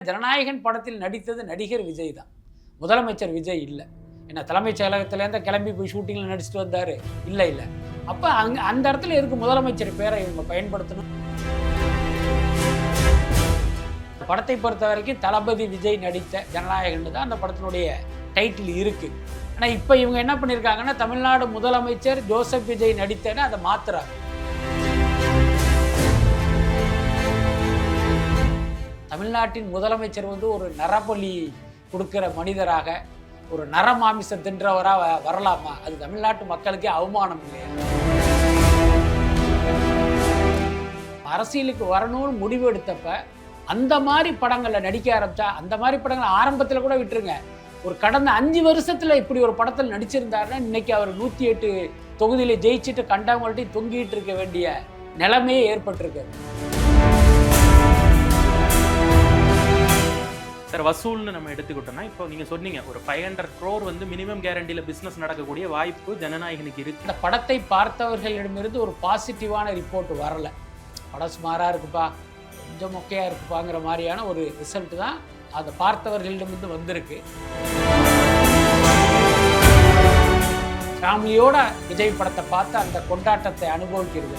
ஜனநாயகன் படத்தில் நடித்தது நடிகர் விஜய் தான், முதலமைச்சர் விஜய் இல்லை. ஏன்னா தலைமைச் செயலகத்திலேருந்து கிளம்பி போய் ஷூட்டிங்கில் நடிச்சுட்டு வந்தார். இல்லை இல்லை அப்போ அந்த இடத்துல எதுக்கு முதலமைச்சர் பேரை இவங்க பயன்படுத்தணும்? படத்தை பொறுத்த வரைக்கும் தளபதி விஜய் நடித்த ஜனநாயகன் தான் அந்த படத்தினுடைய டைட்டில் இருக்குது. ஆனால் இப்போ இவங்க என்ன பண்ணியிருக்காங்கன்னா, தமிழ்நாடு முதலமைச்சர் ஜோசப் விஜய் நடித்தேன்னு அதை மாற்றுறாங்க. தமிழ்நாட்டின் முதலமைச்சர் ஒரு நரபலி கொடுக்கிற மனிதராக, ஒரு நரமாமிச தின்றவராக வரலாமா? அது தமிழ்நாட்டு மக்களுக்கே அவமானம் இல்லையா? அரசியலுக்கு வரணும்னு முடிவு எடுத்தப்ப அந்த மாதிரி படங்களில் நடிக்க ஆரம்பிச்சா, அந்த மாதிரி படங்கள் ஆரம்பத்தில் கூட விட்டுருங்க, ஒரு கடந்த 5 வருஷத்தில் இப்படி ஒரு படத்தில் நடிச்சிருந்தாருன்னா இன்னைக்கு அவர் 108 தொகுதியில ஜெயிச்சுட்டு கண்டவங்கள்ட்டையும் தொங்கிட்டு இருக்க வேண்டிய நிலைமையே ஏற்பட்டிருக்கு. சார், வசூல்னு நம்ம எடுத்துக்கிட்டோம்னா, இப்போ நீங்கள் சொன்னீங்க ஒரு 500 crore மினிமம் கேரண்டியில் பிஸ்னஸ் நடக்கக்கூடிய வாய்ப்பு ஜனநாயகனுக்கு இருக்கு. இந்த படத்தை பார்த்தவர்களிடமிருந்து ஒரு பாசிட்டிவான ரிப்போர்ட் வரல. படம் சுமாராக இருக்குப்பா, கொஞ்சம் மொக்கையாக இருக்குப்பாங்கிற மாதிரியான ஒரு ரிசல்ட் தான் அதை பார்த்தவர்களிடமிருந்து வந்திருக்கு. ஃபேமிலியோட விஜய் படத்தை பார்த்து அந்த கொண்டாட்டத்தை அனுபவிக்கிறது,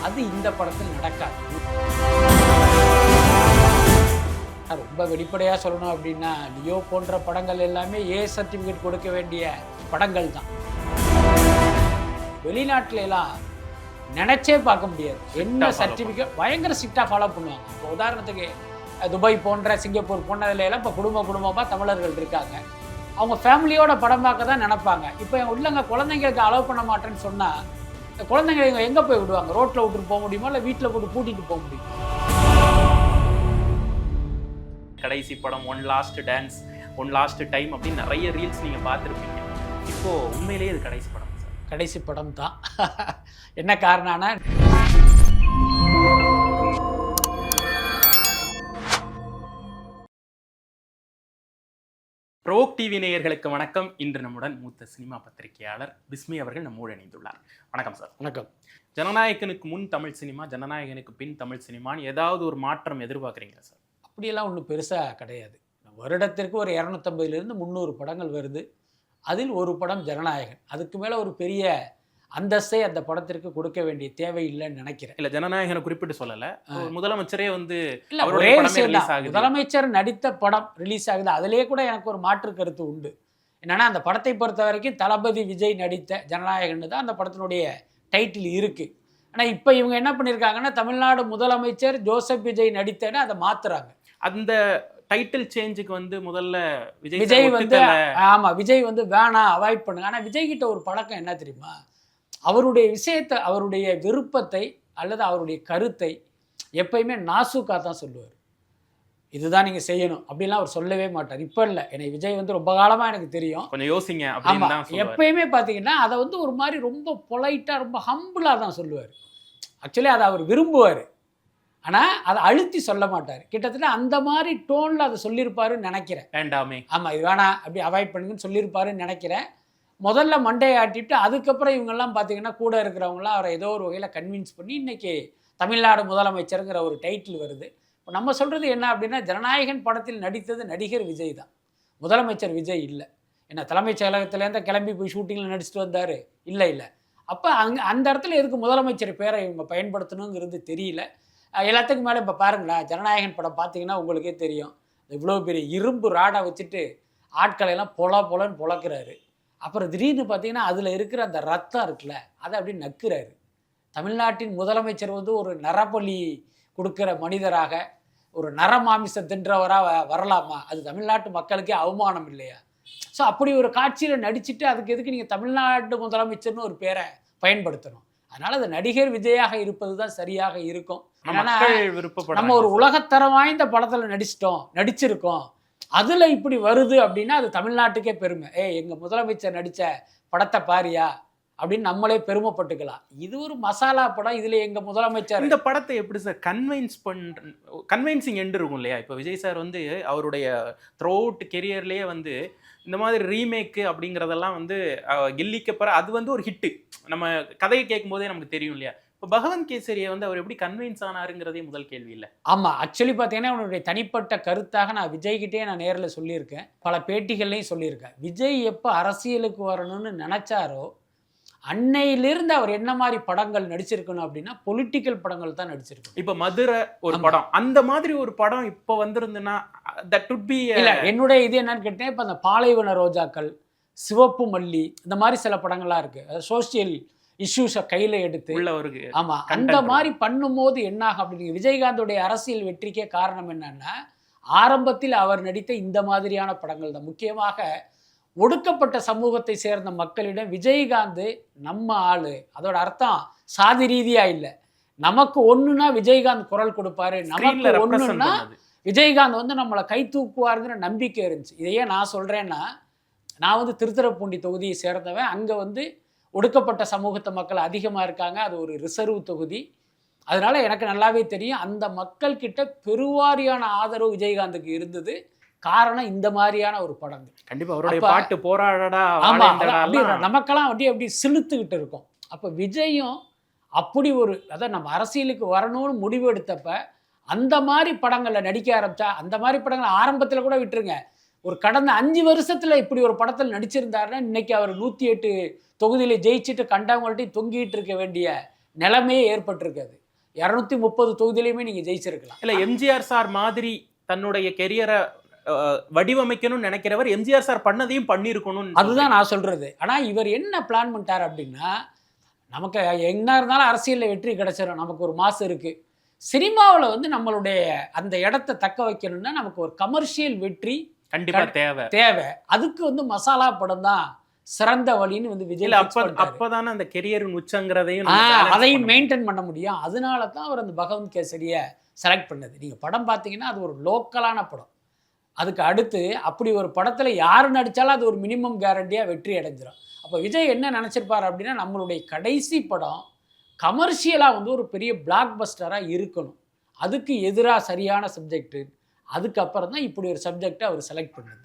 அது இந்த படத்தில் நடக்காது. ரொம்ப வெளிப்படையாக சொல்லணும் அப்படின்னா, லியோ போன்ற படங்கள் எல்லாமே ஏ சர்டிஃபிகேட் கொடுக்க வேண்டிய படங்கள் தான். வெளிநாட்டில எல்லாம் நினைச்சே பார்க்க முடியாது என்ன சர்டிஃபிகேட், பயங்கர ஸ்ட்ரிக்டாக ஃபாலோ பண்ணுவாங்க. இப்போ உதாரணத்துக்கு துபாய் போன்ற சிங்கப்பூர் போன்றதுல எல்லாம் இப்போ குடும்பமாக தமிழர்கள் இருக்காங்க. அவங்க ஃபேமிலியோட படம் பார்க்க தான் நினைப்பாங்க. இப்போ உள்ளங்க குழந்தைங்களுக்கு அலோவ் பண்ண மாட்டேன்னு சொன்னால், குழந்தைங்க எங்கே போய் விடுவாங்க? ரோட்டில் விட்டுட்டு போக முடியுமா, இல்லை வீட்டில் போட்டு கூட்டிகிட்டு போக முடியுமா? கடைசி படம், one last dance, one last time அப்படின்னு நிறைய ரீல்ஸ் நீங்கள் பார்த்துருப்பீங்க. இப்போது உண்மையிலேயே இது கடைசி படம் சார்? கடைசி படம் தான். என்ன காரணம்னா, ப்ரோக் டிவி நேயர்களுக்கு வணக்கம். இன்று நம்முடன் மூத்த சினிமா பத்திரிகையாளர் பிஸ்மி அவர்கள் நம்மோடு இணைந்துள்ளார். வணக்கம் சார். வணக்கம். ஜனநாயகனுக்கு முன் தமிழ் சினிமா, ஜனநாயகனுக்கு பின் தமிழ் சினிமான்னு ஏதாவது ஒரு மாற்றம் எதிர்பார்க்குறீங்களா சார்? அப்படியெல்லாம் ஒன்றும் பெருசாக கிடையாது. வருடத்திற்கு ஒரு 250லேருந்து 300 படங்கள் வருது. அதில் ஒரு படம் ஜனநாயகன். அதுக்கு மேலே ஒரு பெரிய அந்தஸ்தை அந்த படத்திற்கு கொடுக்க வேண்டிய தேவை இல்லைன்னு நினைக்கிறேன். இல்லை, ஜனநாயகனை குறிப்பிட்டு சொல்லலை, முதலமைச்சரே இல்லை, ஒரே விஷயம் தான். முதலமைச்சர் நடித்த படம் ரிலீஸ் ஆகுது, அதிலே கூட எனக்கு ஒரு மாற்று கருத்து உண்டு. என்னன்னா, அந்த படத்தை பொறுத்த வரைக்கும் தளபதி விஜய் நடித்த ஜனநாயகன் தான் அந்த படத்தினுடைய டைட்டில் இருக்குது. ஆனால் இப்போ இவங்க என்ன பண்ணியிருக்காங்கன்னா, தமிழ்நாடு முதலமைச்சர் ஜோசப் விஜய் நடித்தேன்னு அதை மாற்றுறாங்க. அந்த டைட்டில் சேஞ்சுக்கு முதல்ல விஜய் விஜய் வேணாம், அவாய்ட் பண்ணுங்க. ஆனால் விஜய் கிட்ட ஒரு பழக்கம் என்ன தெரியுமா, அவருடைய விஷயத்தை, அவருடைய விருப்பத்தை அல்லது அவருடைய கருத்தை எப்பயுமே நாசூக்காக தான் சொல்லுவார். இதுதான் நீங்கள் செய்யணும் அப்படின்லாம் அவர் சொல்லவே மாட்டார். இப்போ இல்லை, எனக்கு விஜய் ரொம்ப காலமாக எனக்கு தெரியும். கொஞ்சம் யோசிங்க. எப்பயுமே பார்த்தீங்கன்னா அதை ஒரு மாதிரி ரொம்ப பொலைட்டாக, ரொம்ப ஹம்பிளாக தான் சொல்லுவார். ஆக்சுவலி அதை அவர் விரும்புவார், ஆனால் அதை அழுத்தி சொல்ல மாட்டார். கிட்டத்தட்ட அந்த மாதிரி டோனில் அதை சொல்லியிருப்பாருன்னு நினைக்கிறேன். வேண்டாமே, ஆமாம் இது வேணாம், அப்படி அவாய்ட் பண்ணுங்கன்னு சொல்லியிருப்பாருன்னு நினைக்கிறேன். முதல்ல மண்டையை ஆட்டிட்டு அதுக்கப்புறம் இவங்கெல்லாம் பார்த்தீங்கன்னா கூட இருக்கிறவங்களாம் அவரை ஏதோ ஒரு வகையில் கன்வின்ஸ் பண்ணி இன்றைக்கி தமிழ்நாடு முதலமைச்சருங்கிற ஒரு டைட்டில் வருது. இப்போ நம்ம சொல்கிறது என்ன அப்படின்னா, ஜனநாயகன் படத்தில் நடித்தது நடிகர் விஜய் தான், முதலமைச்சர் விஜய் இல்லை. ஏன்னா தலைமைச் செயலகத்திலேருந்து கிளம்பி போய் ஷூட்டிங்கில் நடிச்சுட்டு வந்தார். இல்லை இல்லை அப்போ அந்த இடத்துல எதுக்கு முதலமைச்சர் பேரை இவங்க பயன்படுத்தணுங்கிறது தெரியல. எல்லாத்துக்கும் மேலே இப்போ பாருங்களேன், ஜனநாயகன் படம் பார்த்தீங்கன்னா உங்களுக்கே தெரியும், இவ்வளோ பெரிய இரும்பு ராடை வச்சுட்டு ஆட்களையெல்லாம் பொலன்னு பொழக்கிறாரு. அப்புறம் திடீர்னு பார்த்தீங்கன்னா அதில் இருக்கிற அந்த ரத்தம் இருக்குல்ல, அதை அப்படி நக்குறாரு. தமிழ்நாட்டின் முதலமைச்சர் ஒரு நரபலி கொடுக்கிற மனிதராக, ஒரு நரமாமிச தின்றவராக வரலாமா? அது தமிழ்நாட்டு மக்களுக்கே அவமானம் இல்லையா? ஸோ அப்படி ஒரு காட்சியில் நடிச்சுட்டு அதுக்கு எதுக்கு நீங்கள் தமிழ்நாட்டு முதலமைச்சர்னு ஒரு பேரை பயன்படுத்தணும்? அதனால் அது நடிகர் விஜயாக இருப்பது தான் சரியாக இருக்கும். நம்ம ஒரு உலகத்தரம் வாய்ந்த படத்தில் நடிச்சிருக்கோம், அதில் இப்படி வருது அப்படின்னா அது தமிழ்நாட்டுக்கே பெருமை. எங்கள் முதலமைச்சர் நடித்த படத்தை பாரியா அப்படின்னு நம்மளே பெருமைப்பட்டுக்கலாம். இது ஒரு மசாலா படம், இதில் எங்கள் முதலமைச்சர். இந்த படத்தை எப்படி சார் கன்வின்சிங் எண்டு இருக்கும் இல்லையா? இப்போ விஜய் சார் அவருடைய த்ரூ அவுட் கெரியர்லேயே இந்த மாதிரி ரீமேக்கு அப்படிங்கிறதெல்லாம் கில்லிக்கு அப்புறம் அது ஒரு ஹிட்டு. நம்ம கதையை கேட்கும் போதே நமக்கு தெரியும் இல்லையா? இப்போ பகவந்த் கேசரியை வந்து அவர் எப்படி கன்வின்ஸ் ஆனாருங்கிறதே முதல் கேள்வி இல்லை? ஆமாம், ஆக்சுவலி பார்த்தீங்கன்னா அவனுடைய தனிப்பட்ட கருத்தாக நான் விஜய்கிட்டே நான் நேரில் சொல்லியிருக்கேன், பல பேட்டிகள்லையும் சொல்லியிருக்கேன். விஜய் எப்போ அரசியலுக்கு வரணும்னு நினச்சாரோ அன்னையிலிருந்து அவர் என்ன மாதிரி படங்கள் நடிச்சிருக்கணும் அப்படின்னா பொலிட்டிக்கல் படங்கள் தான் நடிச்சிருக்கணும். இப்போ மதுரை ஒரு படம், அந்த மாதிரி ஒரு படம் இப்போ வந்திருந்துன்னா தட் வுட் பி. இல்லை, என்னுடைய இது என்னன்னு கேட்டேன், இப்போ அந்த பாலைவன ரோஜாக்கள், சிவப்பு மல்லி, இந்த மாதிரி சில படங்கள்லாம் இருக்குது, சோசியல் இஷ்யூஸை கையில் எடுத்து உள்ள ஒரு ஆமாம் அந்த மாதிரி பண்ணும்போது என்ன ஆகும் அப்படின்னு. விஜயகாந்தோடைய அரசியல் வெற்றிக்கே காரணம் என்னன்னா ஆரம்பத்தில் அவர் நடித்த இந்த மாதிரியான படங்கள் தான். முக்கியமாக ஒடுக்கப்பட்ட சமூகத்தை சேர்ந்த மக்களிடம் விஜயகாந்த் நம்ம ஆளு, அதோட அர்த்தம் சாதி ரீதியா இல்லை, நமக்கு ஒண்ணுனா விஜயகாந்த் குரல் கொடுப்பாரு, நமக்கு ஒண்ணுன்னா விஜயகாந்த் வந்து நம்மளை கை தூக்குவாருங்கிற நம்பிக்கை இருந்துச்சு. இதையே நான் சொல்றேன்னா, நான் வந்து திருத்துறைப்பூண்டி தொகுதியை சேர்ந்தவன். அங்கே வந்து ஒடுக்கப்பட்ட சமூகத்தை மக்கள் அதிகமாக இருக்காங்க, அது ஒரு ரிசர்வ் தொகுதி. அதனால எனக்கு நல்லாவே தெரியும் அந்த மக்கள் கிட்ட பெருவாரியான ஆதரவு விஜயகாந்துக்கு இருந்தது. காரணம் இந்த மாதிரியான ஒரு படங்கள். கண்டிப்பா அவருடைய பாட்டு போராடடா நமக்கெல்லாம் அப்படி சிலுத்துக்கிட்டு இருக்கும். அப்போ விஜயும் அப்படி ஒரு, அதாவது நம்ம அரசியலுக்கு வரணும்னு முடிவு எடுத்தப்ப அந்த மாதிரி படங்களில் நடிக்க ஆரம்பிச்சா, அந்த மாதிரி படங்களை ஆரம்பத்தில் கூட விட்டுருங்க, ஒரு கடந்த 5 வருஷத்தில் இப்படி ஒரு படத்தில் நடிச்சிருந்தாருன்னா இன்னைக்கு அவர் 108 தொகுதியில் ஜெயிச்சுட்டு கண்டவங்கள்ட்டையும் தொங்கிட்டு இருக்க வேண்டிய நிலைமையே ஏற்பட்டிருக்காது. 230 தொகுதியிலையுமே நீங்கள் ஜெயிச்சிருக்கலாம். இல்லை, எம்ஜிஆர் சார் மாதிரி தன்னுடைய கெரியரை வடிவமைக்கணும்னு நினைக்கிறவர் எம்ஜிஆர் சார் பண்ணதையும் பண்ணியிருக்கணும். அதுதான் நான் சொல்கிறது. ஆனால் இவர் என்ன பிளான் பண்ணிட்டார் அப்படின்னா, நமக்கு என்ன இருந்தாலும் அரசியலில் வெற்றி கிடைச்சிடும், நமக்கு ஒரு மாசு இருக்குது, சினிமாவில் வந்து நம்மளுடைய அந்த இடத்த தக்க வைக்கணும்னா நமக்கு ஒரு கமர்ஷியல் வெற்றி கண்டிப்பாக தேவை. அதுக்கு வந்து மசாலா படம் தான் சிறந்த வழின்னு வந்து விஜய் அப்போதானே அந்த கெரியரின் உச்சங்கிறதையும் அதையும் மெயின்டைன் பண்ண முடியும். அதனால தான் அவர் அந்த பகவந்த் கேசரியை செலக்ட் பண்ணது. நீங்கள் படம் பார்த்தீங்கன்னா அது ஒரு லோக்கலான படம். அதுக்கு அடுத்து அப்படி ஒரு படத்தில் யார் நடித்தாலும் அது ஒரு மினிமம் கேரண்டியாக வெற்றி அடைஞ்சிடும். அப்போ விஜய் என்ன நினச்சிருப்பார் அப்படின்னா, நம்மளுடைய கடைசி படம் கமர்ஷியலாக வந்து ஒரு பெரிய பிளாக் பஸ்டராக இருக்கணும், அதுக்கு எதிராக சரியான சப்ஜெக்டு, அதுக்கப்புறம் தான் இப்படி ஒரு சப்ஜெக்டை அவர் செலக்ட் பண்ணது.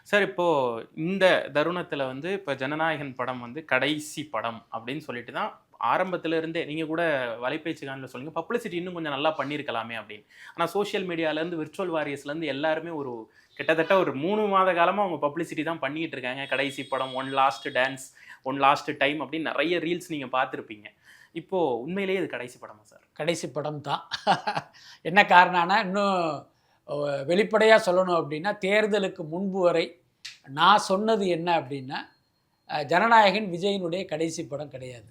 சார், இப்போது இந்த தருணத்தில் வந்து இப்போ ஜனநாயகன் படம் வந்து கடைசி படம் அப்படின்னு சொல்லிட்டு தான் ஆரம்பத்திலேருந்தே நீங்கள் கூட வலைபேச்சுக்கானில் சொல்லுங்க, பப்ளிசிட்டி இன்னும் கொஞ்சம் நல்லா பண்ணியிருக்கலாமே அப்படின்னு. ஆனால் சோஷியல் மீடியாவிலேருந்து விர்ச்சுவல் வாரியர்ஸ்லேருந்து எல்லாருமே ஒரு கிட்டத்தட்ட ஒரு 3 மாத காலமாக அவங்க பப்ளிசிட்டி தான் பண்ணிக்கிட்டு இருக்காங்க. கடைசி படம், one last dance, one last time அப்படின்னு நிறைய ரீல்ஸ் நீங்கள் பார்த்துருப்பீங்க. இப்போது உண்மையிலேயே இது கடைசி படமா சார்? கடைசி படம் தான். என்ன காரணம்னா, இன்னும் வெளிப்படையாக சொல்லணும் அப்படின்னா, தேர்தலுக்கு முன்பு வரை நான் சொன்னது என்ன அப்படின்னா, ஜனநாயகன் விஜயினுடைய கடைசி படம் கிடையாது.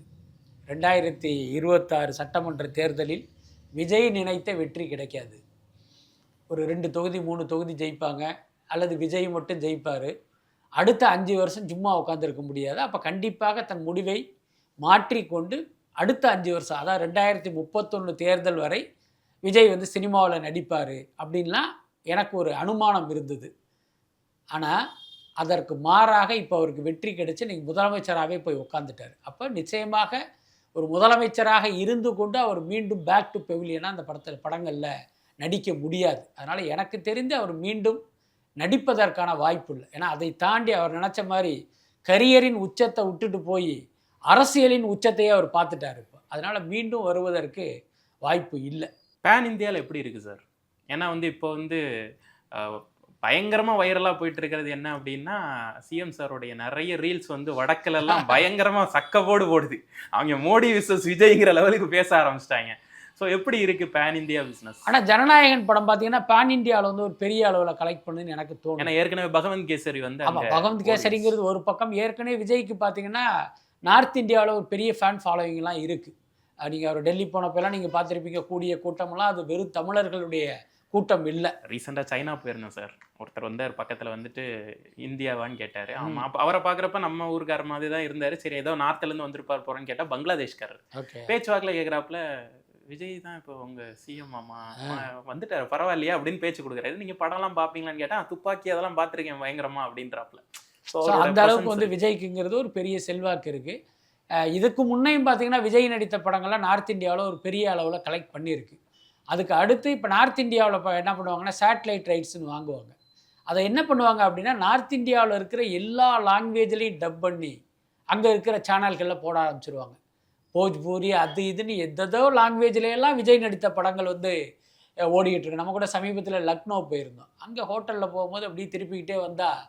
2026 சட்டமன்ற தேர்தலில் விஜய் நினைத்த வெற்றி கிடைக்காது. ஒரு 2 தொகுதி 3 தொகுதி ஜெயிப்பாங்க, அல்லது விஜய் மட்டும் ஜெயிப்பார். அடுத்த 5 வருஷம் சும்மா உட்காந்துருக்க முடியாது. அப்போ கண்டிப்பாக தன் முடிவை மாற்றிக்கொண்டு அடுத்த 5 வருஷம், அதாவது 2031 தேர்தல் வரை விஜய் வந்து சினிமாவில் நடிப்பார் அப்படின்லாம் எனக்கு ஒரு அனுமானம் இருந்தது. ஆனால் அதற்கு மாறாக இப்போ அவருக்கு வெற்றி கிடைச்சி நீங்கள் முதலமைச்சராகவே போய் உட்காந்துட்டார். அப்போ நிச்சயமாக ஒரு முதலமைச்சராக இருந்து கொண்டு அவர் மீண்டும் பேக் டு பெவிலியனாக அந்த படங்களில் நடிக்க முடியாது. அதனால் எனக்கு தெரிந்து அவர் மீண்டும் நடிப்பதற்கான வாய்ப்பு இல்லை. ஏன்னா அதை தாண்டி அவர் நினச்ச மாதிரி கரியரின் உச்சத்தை விட்டுட்டு போய் அரசியலின் உச்சத்தையே அவர் பார்த்துட்டார் இப்போ. அதனால் மீண்டும் வருவதற்கு வாய்ப்பு இல்லை. பேன் இந்தியாவில் எப்படி இருக்குது சார்? ஏன்னா வந்து இப்போ வந்து பயங்கரமாக வைரலாக போயிட்டு இருக்கிறது என்ன அப்படின்னா, சிஎம் சாருடைய நிறைய ரீல்ஸ் வந்து வடக்கிலெல்லாம் பயங்கரமாக சக்கப்போடு போடுது. அவங்க மோடி விசஸ் விஜய்ங்கிற லெவலுக்கு பேச ஆரம்பிச்சிட்டாங்க. ஸோ எப்படி இருக்குது பேன் இந்தியா பிஸ்னஸ்? ஆனால் ஜனநாயகன் படம் பார்த்தீங்கன்னா பேன் இந்தியாவில் வந்து ஒரு பெரிய அளவில் கலெக்ட் பண்ணுன்னு எனக்கு தோணும். ஏன்னா ஏற்கனவே பகவந்த் கேசரி வந்து, ஆமாம், பகவந்த் கேசரிங்கிறது ஒரு பக்கம். ஏற்கனவே விஜய்க்கு பார்த்தீங்கன்னா நார்த் இந்தியாவில் ஒரு பெரிய ஃபேன் ஃபாலோவிங்லாம் இருக்குது. நீங்கள் அவர் டெல்லி போனப்பெல்லாம் நீங்கள் பார்த்துருப்பீங்க, கூடிய கூட்டமெல்லாம் அது வெறும் தமிழர்களுடைய கூட்டம் இல்லை. ரீசெண்டாக சைனா போயிருந்தோம் சார். ஒருத்தர் வந்து பக்கத்தில் வந்துட்டு இந்தியாவான்னு கேட்டார். ஆமாம், அப்போ அவரை பார்க்குறப்ப நம்ம ஊருக்கார மாதிரி தான் இருந்தார். சரி, ஏதோ நார்த்துலேருந்து வந்திருப்பார் போகிறேன்னு கேட்டால் பங்களாதேஷ்காரர். பேச்சுவாக்கில் கேட்குறாப்புல, விஜய் தான் இப்போ உங்கள் சிஎம் ஆமா வந்துட்டார், பரவாயில்லையா அப்படின்னு பேச்சு கொடுக்குறாரு. நீங்கள் படம்லாம் பார்ப்பீங்களான்னு கேட்டால் துப்பாக்கி அதெல்லாம் பார்த்துருக்கேன் பயங்கரமா அப்படின்றாப்புல. ஸோ அந்த அளவுக்கு வந்து விஜய்க்குங்கிறது ஒரு பெரிய செல்வாக்கு இருக்குது. இதுக்கு முன்னையும் பார்த்தீங்கன்னா விஜய் நடித்த படங்கள்லாம் நார்த் இந்தியாவில் ஒரு பெரிய அளவில் கலெக்ட் பண்ணியிருக்கு. அதுக்கு அடுத்து இப்போ நார்த் இந்தியாவில் இப்போ என்ன பண்ணுவாங்கன்னா சேட்டலைட் ரைட்ஸ்னு வாங்குவாங்க. அதை என்ன பண்ணுவாங்க அப்படின்னா, நார்த் இந்தியாவில் இருக்கிற எல்லா லாங்குவேஜ்லேயும் டப் பண்ணி அங்கே இருக்கிற சேனல்களில் போட ஆரம்பிச்சிருவாங்க. போஜ்பூரி அது இதுன்னு எதோ லாங்குவேஜ்லையெல்லாம் விஜய் நடித்த படங்கள் வந்து ஓடிக்கிட்டு இருக்கு. நம்ம கூட சமீபத்தில் லக்னோ போயிருந்தோம். அங்கே ஹோட்டலில் போகும்போது அப்படியே திருப்பிக்கிட்டே வந்தால்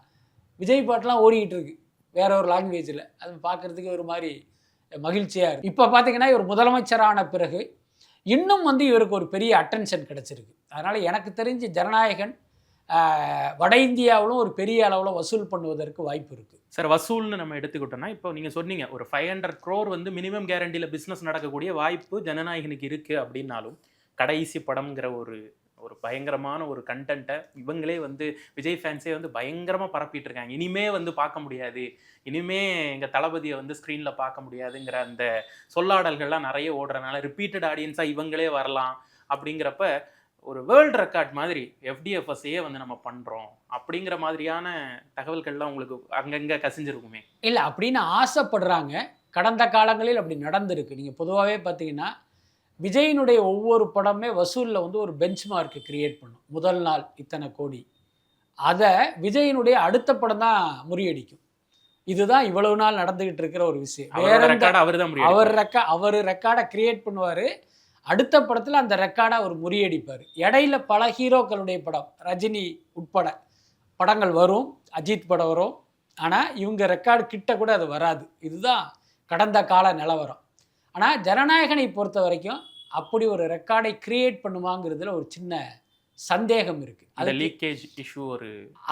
விஜய் பாட்டெலாம் ஓடிக்கிட்டு இருக்கு வேற ஒரு லாங்குவேஜில். அது பார்க்குறதுக்கு ஒரு மாதிரி மகிழ்ச்சியாக இருக்குது. இப்போ பார்த்தீங்கன்னா இவர் முதலமைச்சரான பிறகு இன்னும் வந்து இவருக்கு ஒரு பெரிய அட்டென்ஷன் கிடச்சிருக்கு. அதனால் எனக்கு தெரிஞ்சு ஜனநாயகன் வட இந்தியாவிலும் ஒரு பெரிய அளவில் வசூல் பண்ணுவதற்கு வாய்ப்பு இருக்குது. சார், வசூல்னு நம்ம எடுத்துக்கிட்டோம்னா இப்போ நீங்கள் சொன்னீங்க ஒரு 500 crore வந்து மினிமம் கேரண்டியில் பிஸ்னஸ் நடக்கக்கூடிய வாய்ப்பு ஜனநாயகனுக்கு இருக்குது அப்படின்னாலும் கடைசி படம்ங்கிற ஒரு ஒரு பயங்கரமான ஒரு கண்டென்ட்டை இவங்களே வந்து விஜய் ஃபேன்ஸே வந்து பயங்கரமாக பரப்பிட்டு இருக்காங்க. இனிமே வந்து பார்க்க முடியாது, இனிமே எங்கள் தளபதியை வந்து ஸ்க்ரீனில் பார்க்க முடியாதுங்கிற அந்த சொல்லாடல்கள்லாம் நிறைய ஓடுறதுனால ரிப்பீட்டட் ஆடியன்ஸாக இவங்களே வரலாம். அப்படிங்கிறப்ப ஒரு வேர்ல்டு ரெக்கார்ட் மாதிரி FDFSஐயே வந்து நம்ம பண்ணுறோம் அப்படிங்கிற மாதிரியான தகவல்கள்லாம் உங்களுக்கு அங்கங்கே கசிஞ்சிருக்குமே. இல்லை அப்படின்னு ஆசைப்படுறாங்க. கடந்த காலங்களில் அப்படி நடந்திருக்கு. நீங்கள் பொதுவாகவே பார்த்தீங்கன்னா விஜயினுடைய ஒவ்வொரு படமே வசூலில் வந்து ஒரு பெஞ்ச் மார்க்கு கிரியேட் பண்ணும். முதல் நாள் இத்தனை கோடி, அதை விஜயினுடைய அடுத்த படம் தான் முறியடிக்கும். இதுதான் இவ்வளவு நாள் நடந்துகிட்டு இருக்கிற ஒரு விஷயம். அவர் ரெக்கார்டை கிரியேட் பண்ணுவார், அடுத்த படத்தில் அந்த ரெக்கார்டை அவர் முறியடிப்பார். இடையில பல ஹீரோக்களுடைய படம், ரஜினி உட்பட படங்கள் வரும், அஜித் படம் வரும், ஆனால் இவங்க ரெக்கார்டு கிட்ட கூட அது வராது. இதுதான் கடந்த கால நிலவரம். ஆனால் ஜனநாயகனை பொறுத்த வரைக்கும் அப்படி ஒரு ரெக்கார்டை கிரியேட் பண்ணுவாங்கிறதுல ஒரு சின்ன சந்தேகம் இருக்குது. அது லீக்கேஜ் இஷ்யூ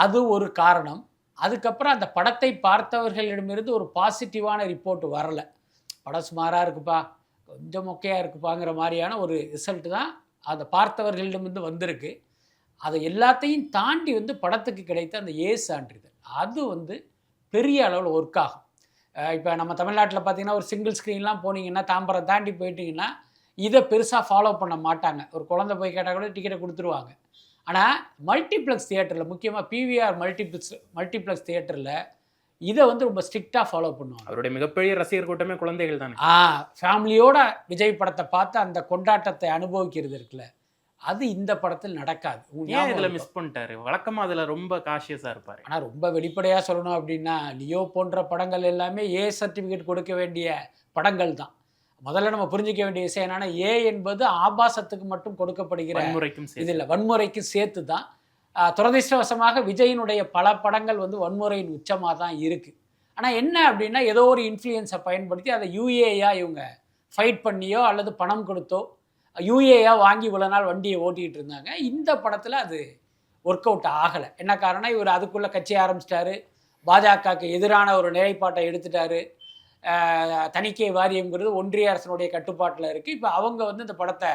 அது ஒரு காரணம். அதுக்கப்புறம் அந்த படத்தை பார்த்தவர்களிடமிருந்து ஒரு பாசிட்டிவான ரிப்போர்ட் வரலை. படம் சுமாராக இருக்குப்பா, கொஞ்சம் மொக்கையாக இருக்குப்பாங்கிற மாதிரியான ஒரு ரிசல்ட் தான் அதை பார்த்தவர்களிடமிருந்து வந்திருக்கு. அதை எல்லாத்தையும் தாண்டி வந்து படத்துக்கு கிடைத்த அந்த சான்றிதழ் அது வந்து பெரிய அளவில் ஒர்க் ஆகும். இப்போ நம்ம தமிழ்நாட்டில் பார்த்தீங்கன்னா ஒரு சிங்கிள் ஸ்க்ரீன்லாம் போனீங்கன்னா, தாம்பரம் தாண்டி போயிட்டீங்கன்னா இதை பெருசாக ஃபாலோ பண்ண மாட்டாங்க. ஒரு குழந்தை போய் கேட்டால் கூட டிக்கெட்டை கொடுத்துருவாங்க. ஆனால் மல்டிப்ளெக்ஸ் தியேட்டரில், முக்கியமாக PVR மல்டிப்ளெக்ஸ் தியேட்டரில் இதை வந்து ரொம்ப ஸ்ட்ரிக்டாக ஃபாலோ பண்ணுவாங்க. அவருடைய மிகப்பெரிய ரசிகர் கூட்டமே குழந்தைகள் தானே. ஃபேமிலியோட விஜய் படத்தை பார்த்து அந்த கொண்டாட்டத்தை அனுபவிக்கிறது இருக்குல்ல, அது இந்த படத்தில் நடக்காது. ஏன் இதில் மிஸ் பண்ணிட்டாரு? வழக்கமாக அதில் ரொம்ப காஷியஸாக இருப்பார். ஆனால் ரொம்ப வெளிப்படையாக சொல்லணும் அப்படின்னா, லியோ போன்ற படங்கள் எல்லாமே சர்டிஃபிகேட் கொடுக்க வேண்டிய படங்கள் தான். முதல்ல நம்ம புரிஞ்சிக்க வேண்டிய விஷயம் என்னன்னா, என்பது ஆபாசத்துக்கு மட்டும் கொடுக்கப்படுகிற இது இல்லை, வன்முறைக்கும் சேர்த்து தான். துரதிர்ஷ்டவசமாக விஜயினுடைய பல படங்கள் வந்து வன்முறையின் உச்சமாக தான் இருக்குது. ஆனால் என்ன அப்படின்னா, ஏதோ ஒரு இன்ஃப்ளூயன்ஸை பயன்படுத்தி அதை UAயாக இவங்க ஃபைட் பண்ணியோ அல்லது பணம் கொடுத்தோ UAயாக வாங்கி இவ்வளோ நாள் வண்டியை ஓட்டிகிட்டு இருந்தாங்க. இந்த படத்தில் அது ஒர்க் அவுட் ஆகலை. என்ன காரணம், இவர் அதுக்குள்ளே கட்சி ஆரம்பிச்சிட்டாரு, பாஜகவுக்கு எதிரான ஒரு நிலைப்பாட்டை எடுத்துட்டாரு. தணிக்கை வாரியம்ங்கிறது ஒன்றிய அரசனுடைய கட்டுப்பாட்டில் இருக்குது. இப்போ அவங்க வந்து இந்த படத்தை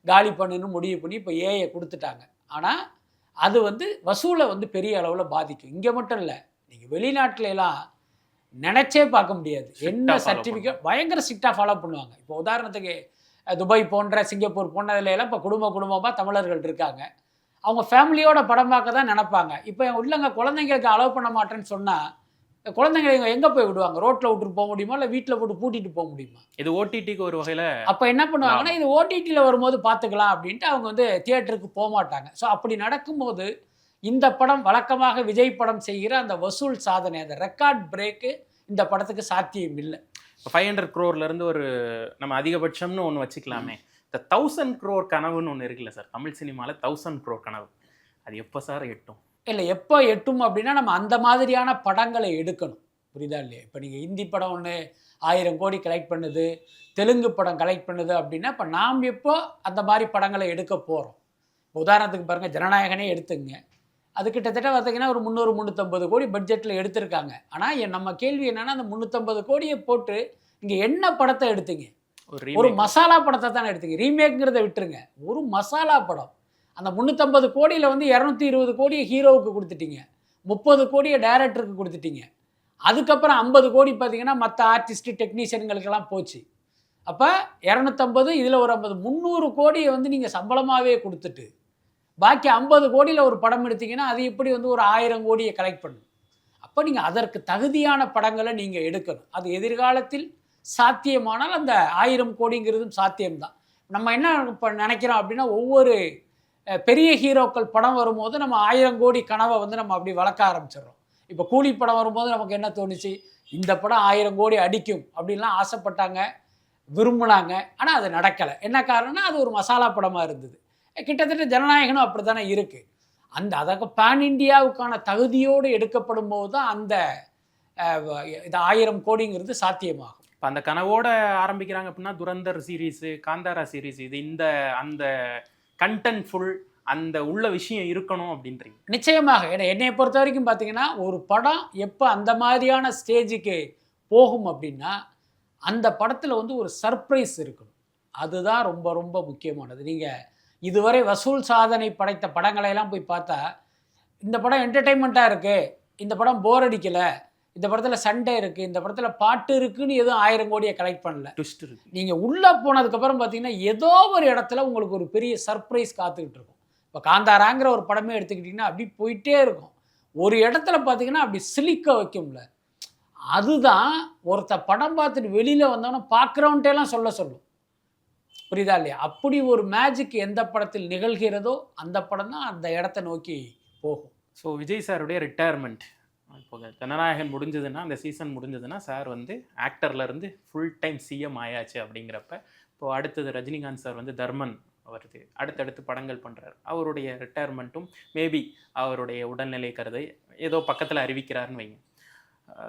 காலி பண்ணுன்னு முடிவு பண்ணி இப்போ கொடுத்துட்டாங்க. ஆனால் அது வந்து வசூலை வந்து பெரிய அளவில் பாதிக்கும். இங்கே மட்டும் இல்லை, நீங்கள் வெளிநாட்டிலலாம் நினச்சே பார்க்க முடியாது. என்ன சர்டிஃபிகேட் பயங்கர ஸ்ட்ரிக்டாக ஃபாலோ பண்ணுவாங்க. இப்போ உதாரணத்துக்கு துபாய் போன்ற சிங்கப்பூர் போன்றதுலாம் இப்போ குடும்பமாக தமிழர்கள் இருக்காங்க. அவங்க ஃபேமிலியோட படம் பார்க்க தான் நினைப்பாங்க. இப்போ உள்ளங்க குழந்தைங்களுக்கு அலோவ் பண்ண மாட்டேன்னு சொன்னால் குழந்தைங்களை எங்கே போய் விடுவாங்க? ரோட்டில் விட்டுட்டு போக முடியுமா, இல்லை வீட்டில் போட்டு பூட்டிட்டு போக முடியுமா? இது OTTக்கு ஒரு வகையில். அப்போ என்ன பண்ணுவாங்கன்னா, இது OTTயில் வரும்போது பார்த்துக்கலாம் அப்படின்ட்டு அவங்க வந்து தியேட்டருக்கு போக மாட்டாங்க. ஸோ அப்படி நடக்கும்போது இந்த படம் வழக்கமாக விஜய் படம் செய்கிற அந்த வசூல் சாதனை, அந்த ரெக்கார்ட் பிரேக்கு இந்த படத்துக்கு சாத்தியம் இல்லை. 500 crore ஒரு நம்ம அதிகபட்சம்னு ஒன்று வச்சுக்கலாமே. இந்த 1000 crore கனவுன்னு ஒன்று இருக்குல்ல சார், தமிழ் சினிமாவில் 1000 crore கனவு, அது எப்போ சார் எட்டும்? இல்லை, எப்போ எட்டும் அப்படின்னா நம்ம அந்த மாதிரியான படங்களை எடுக்கணும். புரியுதா இல்லையா? இப்போ நீங்கள் ஹிந்தி படம் ஒன்று 1000 கோடி கலெக்ட் பண்ணுது, தெலுங்கு படம் கலெக்ட் பண்ணுது அப்படின்னா இப்போ நாம் எப்போ அந்த மாதிரி படங்களை எடுக்க போகிறோம்? உதாரணத்துக்கு பாருங்கள், ஜனநாயகனே எடுத்துங்க. அது கிட்டத்தட்ட பார்த்தீங்கன்னா ஒரு 300-350 கோடி பட்ஜெட்டில் எடுத்திருக்காங்க. ஆனால் நம்ம கேள்வி என்னென்னா, அந்த 350 கோடியை போட்டு நீங்கள் என்ன படத்தை எடுத்தீங்க? ஒரு மசாலா படத்தை தானே எடுத்தீங்க. ரீமேக்ங்கிறத விட்டுருங்க, ஒரு மசாலா படம். அந்த 350 கோடியில் வந்து 220 கோடியை ஹீரோவுக்கு கொடுத்துட்டீங்க, 30 கோடியை டைரக்டருக்கு கொடுத்துட்டீங்க. அதுக்கப்புறம் 50 கோடி பார்த்தீங்கன்னா மற்ற ஆர்டிஸ்ட் டெக்னீஷியன்களுக்கெல்லாம் போச்சு. அப்போ 250, இதில் ஒரு 50, 300 கோடியை வந்து நீங்கள் சம்பளமாகவே கொடுத்துட்டு பாக்கி 50 கோடியில் ஒரு படம் எடுத்தீங்கன்னா அது எப்படி வந்து ஒரு 1000 கோடியை கலெக்ட் பண்ணணும்? அப்போ நீங்கள் அதற்கு தகுதியான படங்களை நீங்கள் எடுக்கணும். அது எதிர்காலத்தில் சாத்தியமானால் அந்த 1000 கோடிங்கிறதும் சாத்தியம்தான். நம்ம என்ன இப்போ நினைக்கிறோம் அப்படின்னா, ஒவ்வொரு பெரிய ஹீரோக்கள் படம் வரும்போது நம்ம 1000 கோடி கனவை வந்து நம்ம அப்படி வளர்க்க ஆரம்பிச்சிடுறோம். இப்போ கூலி படம் வரும்போது நமக்கு என்ன தோணுச்சு, இந்த படம் 1000 கோடி அடிக்கும் அப்படின்லாம் ஆசைப்பட்டாங்க. விரும்பினாங்க. ஆனால் அது நடக்கலை. என்ன காரணம்னா அது ஒரு மசாலா படமாக இருந்தது. கிட்டத்தட்ட ஜனநாயகனும் அப்படி தானே இருக்குது. அதாக பேன் இண்டியாவுக்கான தகுதியோடு எடுக்கப்படும் போது தான் அந்த இது 1000 கோடிங்கிறது சாத்தியமாகும். இப்போ அந்த கனவோட ஆரம்பிக்கிறாங்க அப்படின்னா துரந்தர் சீரீஸு, காந்தாரா சீரீஸ், இது இந்த அந்த கண்டென்ட் ஃபுல் அந்த உள்ள விஷயம் இருக்கணும் அப்படின்றீங்க. நிச்சயமாக. ஏன்னா என்னை பொறுத்த வரைக்கும் பார்த்தீங்கன்னா, ஒரு படம் எப்போ அந்த மாதிரியான ஸ்டேஜுக்கு போகும் அப்படின்னா, அந்த படத்தில் வந்து ஒரு சர்ப்ரைஸ் இருக்கணும். அதுதான் ரொம்ப ரொம்ப முக்கியமானது. நீங்கள் இதுவரை வசூல் சாதனை படைத்த படங்களையெல்லாம் போய் பார்த்தா, இந்த படம் என்டர்டெயின்மெண்ட்டாக இருக்குது, இந்த படம் போர் அடிக்கலை, இந்த படத்தில் சண்டை இருக்குது, இந்த படத்தில் பாட்டு இருக்குன்னு எதுவும் 1000 கோடியை கலெக்ட் பண்ணல. ட்விஸ்ட் இருக்கு. நீங்கள் உள்ளே போனதுக்கப்புறம் பார்த்தீங்கன்னா, ஏதோ ஒரு இடத்துல உங்களுக்கு ஒரு பெரிய சர்ப்ரைஸ் காத்துக்கிட்டு இருக்கும். இப்போ காந்தாராங்கிற ஒரு படமே எடுத்துக்கிட்டிங்கன்னா அப்படி போயிட்டே இருக்கும். ஒரு இடத்துல பார்த்தீங்கன்னா அப்படி சிலிக்க வைக்கும்ல. அதுதான் படம் பார்த்துட்டு வெளியில் வந்தோன்னா பார்க்குறவன்ட்டெல்லாம் சொல்லும். புரியுதா இல்லையா? அப்படி ஒரு மேஜிக் எந்த படத்தில் நிகழ்கிறதோ அந்த படம் தான் அந்த இடத்த நோக்கி போகும். ஸோ விஜய் சாருடைய ரிட்டையர்மெண்ட் இப்போ ஜனநாயகன் முடிஞ்சதுன்னா, அந்த சீசன் முடிஞ்சதுன்னா சார் வந்து ஆக்டர்லேருந்து ஃபுல் டைம் சிஎம் ஆயாச்சு அப்படிங்கிறப்ப, இப்போது அடுத்தது ரஜினிகாந்த் சார் வந்து தர்மன் வருது, அடுத்தடுத்து படங்கள் பண்ணுறாரு. அவருடைய ரிட்டையர்மெண்ட்டும் மேபி அவருடைய உடல்நிலை கருதை ஏதோ பக்கத்தில் அறிவிக்கிறாருன்னு வைங்க.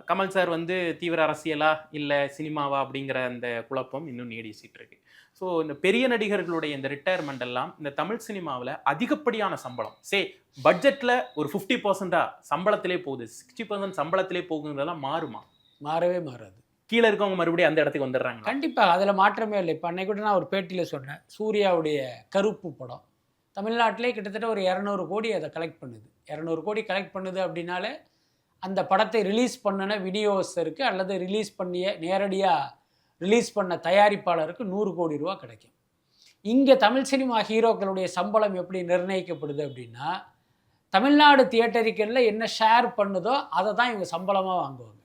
கமல் சார் வந்து தீவிர அரசியலா இல்லை சினிமாவா அப்படிங்கிற அந்த குழப்பம் இன்னும் நீடிச்சிட்டு இருக்கு. ஸோ இந்த பெரிய நடிகர்களுடைய இந்த ரிட்டையர்மெண்ட் எல்லாம் இந்த தமிழ் சினிமாவில் அதிகப்படியான சம்பளம் பட்ஜெட்டில் ஒரு 50% சம்பளத்திலே போகுது, 60% சம்பளத்திலே போகுங்கிறதெல்லாம் மாறுமா? மாறவே மாறாது. கீழே இருக்கவங்க மறுபடியும் அந்த இடத்துக்கு வந்துடுறாங்க. கண்டிப்பாக அதில் மாற்றமே இல்லை. இப்போ அன்னைக்கு கூட நான் ஒரு பேட்டியில் சொன்னேன், சூர்யாவுடைய கருப்பு படம் தமிழ்நாட்டிலே கிட்டத்தட்ட ஒரு 200 கோடி அதை கலெக்ட் பண்ணுது. 200 கோடி கலெக்ட் பண்ணுது அப்படின்னாலே அந்த படத்தை ரிலீஸ் பண்ணின விநியோகஸ்தருக்கு அல்லது ரிலீஸ் பண்ணிய நேரடியாக ரிலீஸ் பண்ண தயாரிப்பாளருக்கு 100 கோடி ரூபா கிடைக்கும். இங்கே தமிழ் சினிமா ஹீரோக்களுடைய சம்பளம் எப்படி நிர்ணயிக்கப்படுது அப்படின்னா, தமிழ்நாடு தியேட்டரிக்கலில் என்ன ஷேர் பண்ணுதோ அதை தான் இவங்க சம்பளமாக வாங்குவாங்க.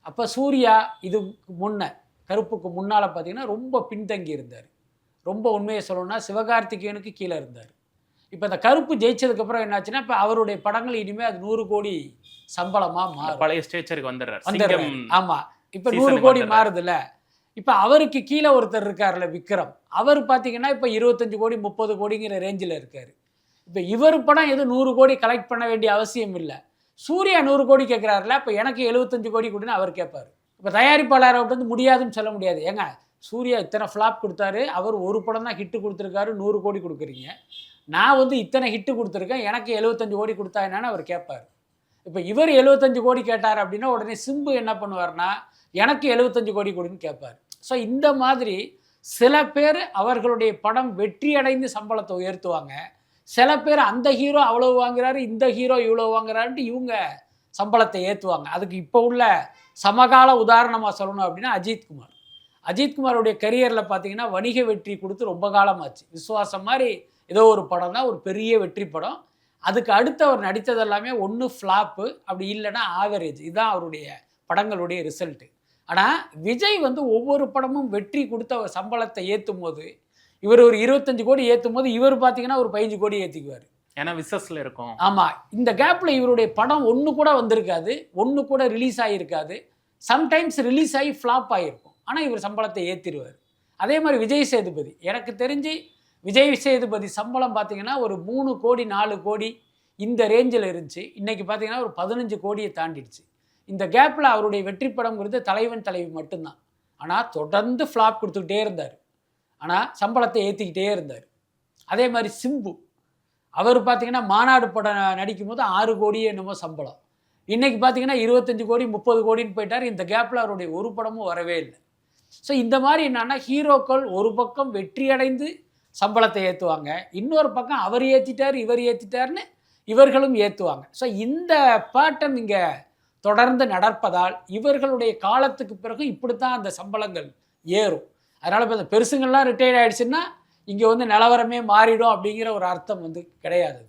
அப்போ சூர்யா இதுக்கு கருப்புக்கு முன்னால் பார்த்தீங்கன்னா ரொம்ப பின்தங்கி இருந்தார். ரொம்ப உண்மையை சொல்லணும்னா சிவகார்த்திகேயனுக்கு கீழே இருந்தார். இப்போ இந்த கருப்பு ஜெயிச்சதுக்கப்புறம் என்னாச்சுன்னா, இப்போ அவருடைய படங்கள் இனிமேல் அது 100 கோடி சம்பளமாக மாறும். பழைய ஸ்டேச்சருக்கு வந்துடுறாரு. ஆமாம், இப்போ 100 கோடி மாறுதுல்ல. இப்போ அவருக்கு கீழே ஒருத்தர் இருக்கார்ல விக்ரம், அவர் பார்த்தீங்கன்னா இப்போ 25 கோடி 30 கோடிங்கிற ரேஞ்சில் இருக்கார். இப்போ இவர் படம் எதுவும் 100 கோடி கலெக்ட் பண்ண வேண்டிய அவசியம் இல்லை. சூர்யா 100 கோடி கேட்குறாருல, இப்போ எனக்கு 75 கோடி கொடுன்னு அவர் கேட்பார். இப்போ தயாரிப்பாளரை வந்து முடியாதுன்னு சொல்ல முடியாது. ஏங்க சூர்யா இத்தனை ஃப்ளாப் கொடுத்தாரு, அவர் ஒரு படம் தான் ஹிட்டு கொடுத்துருக்காரு, 100 கோடி கொடுக்குறீங்க. நான் வந்து இத்தனை ஹிட்டு கொடுத்துருக்கேன், எனக்கு 75 கோடி கொடுத்தா என்னன்னு அவர் கேட்பார். இப்போ இவர் 75 கோடி கேட்டார் அப்படின்னா உடனே சிம்பு என்ன பண்ணுவார்னா, எனக்கு 75 கோடி கொடுன்னு கேட்பார். ஸோ இந்த மாதிரி சில பேர் அவர்களுடைய படம் வெற்றி அடைந்து சம்பளத்தை உயர்த்துவாங்க. சில பேர் அந்த ஹீரோ அவ்வளவு வாங்குறாரு, இந்த ஹீரோ இவ்வளோ வாங்குறாருன்ட்டு இவங்க சம்பளத்தை ஏற்றுவாங்க. அதுக்கு இப்போ உள்ள சமகால உதாரணமாக சொல்லணும் அப்படின்னா அஜித்குமாருடைய கரியரில் பார்த்தீங்கன்னா வணிக வெற்றி கொடுத்து ரொம்ப காலமாச்சு. விஸ்வாசம் மாதிரி ஏதோ ஒரு படம் தான் ஒரு பெரிய வெற்றி படம். அதுக்கு அடுத்து அவர் நடித்தது எல்லாமே ஒன்று ஃப்ளாப்பு, அப்படி இல்லைன்னா ஆவரேஜ். இதுதான் அவருடைய படங்களுடைய ரிசல்ட்டு. ஆனால் விஜய் வந்து ஒவ்வொரு படமும் வெற்றி கொடுத்த சம்பளத்தை ஏற்றும் போது, இவர் ஒரு 25 கோடி ஏற்றும் போது இவர் பார்த்தீங்கன்னா ஒரு 15 கோடி ஏற்றிக்குவார். ஏன்னா விசஸில் இருக்கும். ஆமாம், இந்த கேப்பில் இவருடைய படம் ஒன்று கூட வந்திருக்காது, ஒன்று கூட ரிலீஸ் ஆகியிருக்காது, சம்டைம்ஸ் ரிலீஸ் ஆகி ஃப்ளாப் ஆகிருக்கும். ஆனால் இவர் சம்பளத்தை ஏற்றிடுவார். அதே மாதிரி விஜய் சேதுபதி, எனக்கு தெரிஞ்சு விஜய் சேதுபதி சம்பளம் பார்த்தீங்கன்னா ஒரு 3 கோடி 4 கோடி இந்த ரேஞ்சில் இருந்துச்சு. இன்றைக்கி பார்த்தீங்கன்னா ஒரு 15 கோடியை தாண்டிடுச்சு. இந்த கேப்பில் அவருடைய வெற்றி படம்ங்கிறது தலைவன் தலைவி மட்டும்தான். ஆனால் தொடர்ந்து ஃப்ளாப் கொடுத்துக்கிட்டே இருந்தார், ஆனால் சம்பளத்தை ஏற்றிக்கிட்டே இருந்தார். அதே மாதிரி சிம்பு, அவர் பார்த்தீங்கன்னா மாநாடு படம் நடிக்கும் போது 6 கோடியே என்னமோ சம்பளம். இன்றைக்கி பார்த்தீங்கன்னா 25 கோடி 30 கோடின்னு போயிட்டார். இந்த கேப்பில் அவருடைய ஒரு படமும் வரவே இல்லை. ஸோ இந்த மாதிரி என்னன்னா, ஹீரோக்கள் ஒரு பக்கம் வெற்றி அடைந்து சம்பளத்தை ஏற்றுவாங்க, இன்னொரு பக்கம் அவர் ஏற்றிட்டார் இவர் ஏற்றிட்டார்னு இவர்களும் ஏற்றுவாங்க. ஸோ இந்த பேட்டர்ன் இங்கே தொடர்ந்து நடப்பதால் இவர்களுடைய காலத்துக்கு பிறகு இப்படித்தான் அந்த சம்பளங்கள் ஏறும். அதனால் இப்போ இந்த பெருசுங்கள்லாம் ரிட்டையர்ட் ஆகிடுச்சுன்னா இங்கே வந்து நிலவரமே மாறிடும் அப்படிங்கிற ஒரு அர்த்தம் வந்து கிடையாது.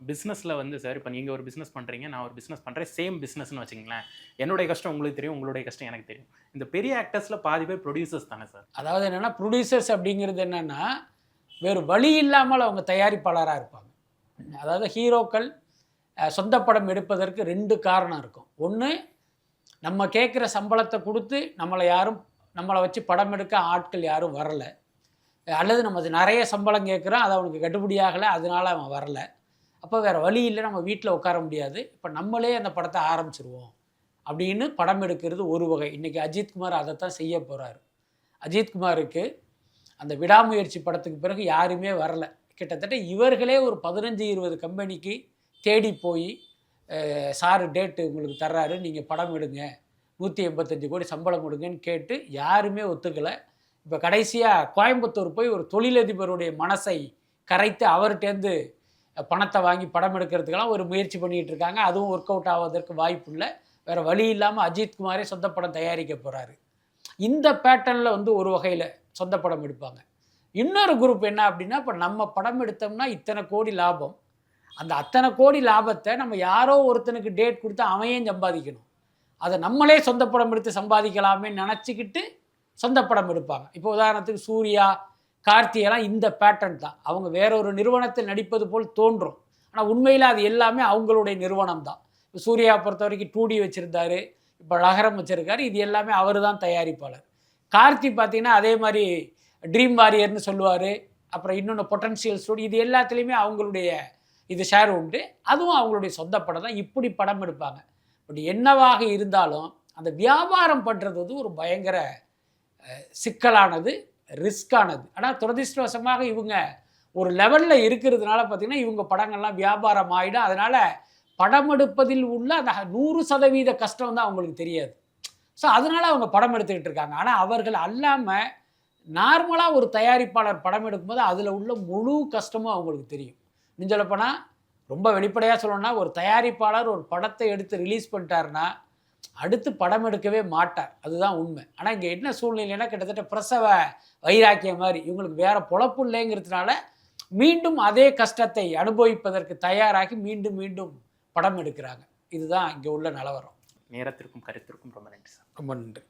பிஸ்னஸில் வந்து சார், இப்போ நீங்கள் ஒரு பிஸ்னஸ் பண்ணுறீங்க, நான் ஒரு பிஸ்னஸ் பண்ணுறேன், சேம் பிஸ்னஸ்ன்னு வச்சுங்களேன். என்னுடைய கஷ்டம் உங்களுக்கு தெரியும், உங்களுடைய கஷ்டம் எனக்கு தெரியும். இந்த பெரிய ஆக்டர்ஸில் பாதி பேர் ப்ரொடியூசர்ஸ் தானே சார்? அதாவது என்னென்னா, ப்ரொடியூசர்ஸ் அப்படிங்கிறது என்னென்னா வேறு வழி இல்லாமல் அவங்க தயாரிப்பாளராக இருப்பாங்க. அதாவது ஹீரோக்கள் சொந்த படம் எடுப்பதற்கு 2 காரணம் இருக்கும். ஒன்று, நம்ம கேட்குற சம்பளத்தை கொடுத்து நம்மளை யாரும் நம்மளை வச்சு படம் எடுக்க ஆட்கள் யாரும் வரலை, அல்லது நம்ம நிறைய சம்பளம் கேட்குறோம், அது அவனுக்கு கட்டுப்படியாகலை, அதனால அவன் வரலை. அப்போ வேறு வழி இல்லை, நம்ம வீட்டில் உட்கார முடியாது, இப்போ நம்மளே அந்த படத்தை ஆரம்பிச்சிருவோம் அப்படின்னு படம் எடுக்கிறது ஒரு வகை. இன்றைக்கி அஜித்குமார் அதைத்தான் செய்ய போகிறாரு. அஜித்குமாருக்கு அந்த விடாமுயற்சி படத்துக்கு பிறகு யாருமே வரலை. கிட்டத்தட்ட இவர்களே ஒரு 15-20 கம்பெனிக்கு தேடி போய் சார் டேட்டு உங்களுக்கு தர்றாரு, நீங்கள் படம் எடுங்க, 185 கோடி சம்பளம் கொடுங்கன்னு கேட்டு யாருமே ஒத்துக்கலை. இப்போ கடைசியாக கோயம்புத்தூர் போய் ஒரு தொழிலதிபருடைய மனசை கரைத்து அவர்கிட்டேருந்து பணத்தை வாங்கி படம் எடுக்கிறதுக்கெல்லாம் ஒரு முயற்சி பண்ணிகிட்டு இருக்காங்க. அதுவும் ஒர்க் அவுட் ஆவதற்கு வாய்ப்பு இல்லை. வேறு வழி இல்லாமல் அஜித்குமாரே சொந்த படம் தயாரிக்க போகிறாரு. இந்த பேட்டர்னில் வந்து ஒரு வகையில் சொந்த படம் எடுப்பாங்க. இன்னொரு குரூப் என்ன அப்படின்னா, இப்போ நம்ம படம் எடுத்தோம்னா இத்தனை கோடி லாபம், அந்த அத்தனை கோடி லாபத்தை நம்ம யாரோ ஒருத்தனுக்கு டேட் கொடுத்து அவன் சம்பாதிக்கணும், அதை நம்மளே சொந்த படம் எடுத்து சம்பாதிக்கலாமே நினச்சிக்கிட்டு சொந்த படம் எடுப்பாங்க. இப்போ உதாரணத்துக்கு சூர்யா, கார்த்தியெல்லாம் இந்த பேட்டர்ன் தான். அவங்க வேற ஒரு நிறுவனத்தில் நடிப்பது போல் தோன்றும், ஆனால் உண்மையில் அது எல்லாமே அவங்களுடைய நிறுவனம் தான். இப்போ சூர்யா பொறுத்த வரைக்கும் 2D வச்சுருந்தாரு, இப்போ நகரம் வச்சுருக்காரு, இது எல்லாமே அவர் தான் தயாரிப்பாளர். கார்த்தி பார்த்தீங்கன்னா அதே மாதிரி ட்ரீம் வாரியர்னு சொல்லுவார், அப்புறம் இன்னொன்று பொட்டன்ஷியல் ஸ்டூடியோ, இது எல்லாத்துலேயுமே அவங்களுடைய இது ஷேர் உண்டு, அதுவும் அவங்களுடைய சொந்த படம் தான். இப்படி படம் எடுப்பாங்க. பட் என்னவாக இருந்தாலும் அந்த வியாபாரம் பண்ணுறது வந்து ஒரு பயங்கர சிக்கலானது, ரிஸ்கானது. ஆனால் துரதிர்ஷ்டவசமாக இவங்க ஒரு லெவலில் இருக்கிறதுனால பார்த்திங்கன்னா இவங்க படங்கள்லாம் வியாபாரம் ஆகிடும். அதனால் படம் எடுப்பதில் உள்ள அந்த 100% கஷ்டம் தான் அவங்களுக்கு தெரியாது. ஸோ அதனால் அவங்க படம் எடுத்துக்கிட்டு இருக்காங்க. ஆனால் அவர்கள் அல்லாமல் நார்மலாக ஒரு தயாரிப்பாளர் படம் எடுக்கும்போது அதில் உள்ள முழு கஷ்டமும் அவங்களுக்கு தெரியும். இன்னும் சொல்லப்போனால் ரொம்ப வெளிப்படையாக சொல்லணும்னா, ஒரு தயாரிப்பாளர் ஒரு படத்தை எடுத்து ரிலீஸ் பண்ணிட்டாருன்னா அடுத்து படம் எடுக்கவே மாட்டார், அதுதான் உண்மை. ஆனால் இங்கே என்ன சூழ்நிலைன்னா, கிட்டத்தட்ட பிரசவ வைராக்கியம் மாதிரி இவங்களுக்கு வேறு பொழப்பு இல்லைங்கிறதுனால மீண்டும் அதே கஷ்டத்தை அனுபவிப்பதற்கு தயாராகி மீண்டும் மீண்டும் படம் எடுக்கிறாங்க. இதுதான் இங்கே உள்ள நிலவரம். நேரத்திற்கும் கருத்திற்கும் ரொம்ப நன்றி சார். ரொம்ப நன்றி.